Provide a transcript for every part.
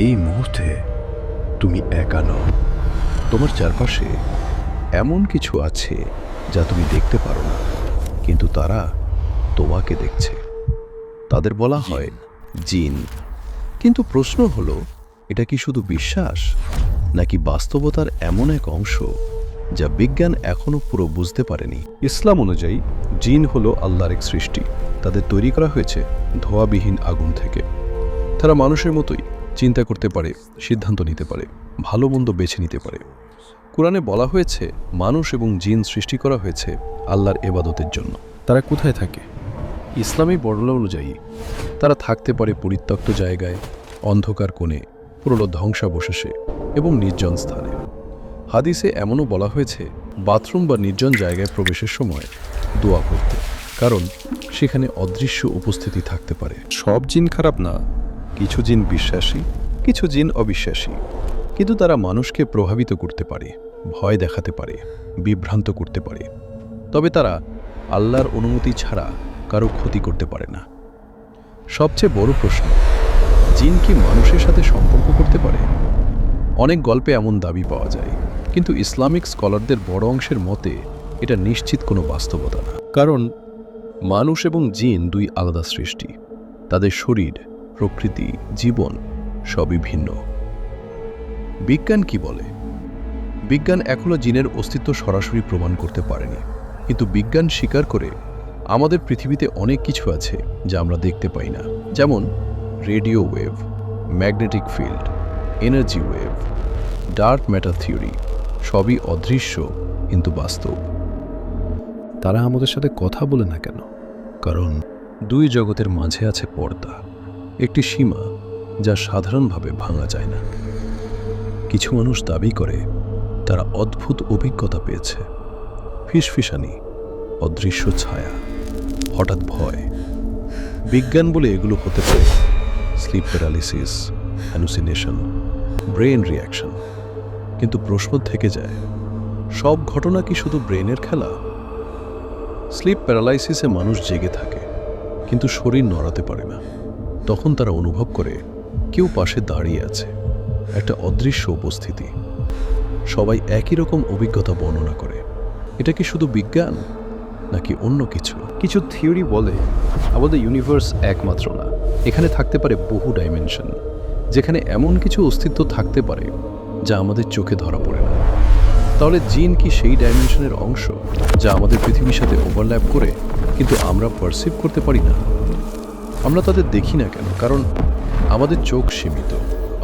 এই মুহূর্তে তুমি একা নও। তোমার চারপাশে এমন কিছু আছে যা তুমি দেখতে পারো না, কিন্তু তারা তোমাকে দেখছে। তাদের বলা হয় জিন। কিন্তু প্রশ্ন হলো, এটা কি শুধু বিশ্বাস, নাকি বাস্তবতার এমন এক অংশ যা বিজ্ঞান এখনো পুরো বুঝতে পারেনি? ইসলাম অনুযায়ী জিন হলো আল্লাহর এক সৃষ্টি। তাদের তৈরি করা হয়েছে ধোঁয়াবিহীন আগুন থেকে। তারা মানুষের মতোই চিন্তা করতে পারে, সিদ্ধান্ত নিতে পারে, ভালো মন্দ বেছে নিতে পারে। কোরআনে বলা হয়েছে মানুষ এবং জিন সৃষ্টি করা হয়েছে আল্লাহর ইবাদতের জন্য। তারা কোথায় থাকে? ইসলামী বর্ণনা অনুযায়ী তারা থাকতে পারে পরিত্যক্ত জায়গায়, অন্ধকার কোণে, পুরনো ধ্বংসাবশেষে এবং নির্জন স্থানে। হাদিসে এমনও বলা হয়েছে বাথরুম বা নির্জন জায়গায় প্রবেশের সময় দোয়া করতে, কারণ সেখানে অদৃশ্য উপস্থিতি থাকতে পারে। সব জিন খারাপ না, কিছু জিন বিশ্বাসী, কিছু জিন অবিশ্বাসী। কিন্তু তারা মানুষকে প্রভাবিত করতে পারে, ভয় দেখাতে পারে, বিভ্রান্ত করতে পারে। তবে তারা আল্লাহর অনুমতি ছাড়া কারো ক্ষতি করতে পারে না। সবচেয়ে বড় প্রশ্ন, জিন কি মানুষের সাথে সম্পর্ক করতে পারে? অনেক গল্পে এমন দাবি পাওয়া যায়, কিন্তু ইসলামিক স্কলারদের বড় অংশের মতে এটা নিশ্চিত কোনো বাস্তবতা না। কারণ মানুষ এবং জিন দুই আলাদা সৃষ্টি। তাদের শরীর, প্রকৃতি, জীবন সবই ভিন্ন। বিজ্ঞান কি বলে? বিজ্ঞান এখনো জিনের অস্তিত্ব সরাসরি প্রমাণ করতে পারেনি, কিন্তু বিজ্ঞান স্বীকার করে আমাদের পৃথিবীতে অনেক কিছু আছে যা আমরা দেখতে পাই না, যেমন radio wave, magnetic field, energy wave, dark matter theory. সবই অদৃশ্য কিন্তু বাস্তব। তারা আমাদের সাথে কথা বলে না কেন? কারণ দুই জগতের মাঝে আছে পর্দা, একটি সীমা যা সাধারণভাবে ভাঙা যায় না। কিছু মানুষ দাবি করে তারা অদ্ভুত অভিজ্ঞতা পেয়েছে, ফিসফিসানি, অদৃশ্য ছায়া, হঠাৎ ভয়। বিজ্ঞান বলে এগুলো হতে পারে sleep paralysis, hallucination, brain reaction. কিন্তু প্রশ্ন থেকে যায়, সব ঘটনা কি শুধু ব্রেনের খেলা? স্লিপ প্যারালাইসিসে মানুষ জেগে থাকে, কিন্তু শরীর নড়াতে পারে না। তখন তারা অনুভব করে কেউ পাশে দাঁড়িয়ে আছে, একটা অদৃশ্য উপস্থিতি। সবাই একই রকম অভিজ্ঞতা বর্ণনা করে। এটা কি শুধু বিজ্ঞান, নাকি অন্য কিছু? কিছু থিওরি বলে আমাদের ইউনিভার্স একমাত্র না, এখানে থাকতে পারে বহু ডাইমেনশন, যেখানে এমন কিছু অস্তিত্ব থাকতে পারে যা আমাদের চোখে ধরা পড়ে না। তাহলে জিন কি সেই ডাইমেনশনের অংশ যা আমাদের পৃথিবীর সাথে ওভারল্যাপ করে, কিন্তু আমরা পারসিভ করতে পারি না? আমরা তাদের দেখি না কেন? কারণ আমাদের চোখ সীমিত।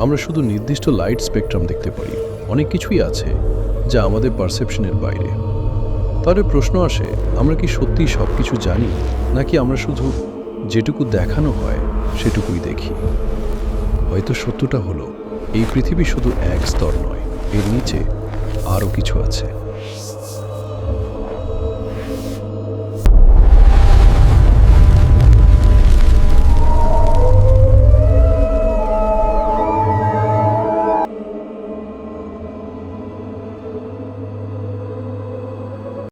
আমরা শুধু নির্দিষ্ট লাইট স্পেকট্রাম দেখতে পারি। অনেক কিছুই আছে যা আমাদের পারসেপশনের বাইরে। তাহলে প্রশ্ন আসে, আমরা কি সত্যি সব কিছু জানি, নাকি আমরা শুধু যেটুকু দেখানো হয় সেটুকুই দেখি? হয়তো সত্যটা হলো এই পৃথিবী শুধু এক স্তর নয়, এর নিচে আরও কিছু আছে।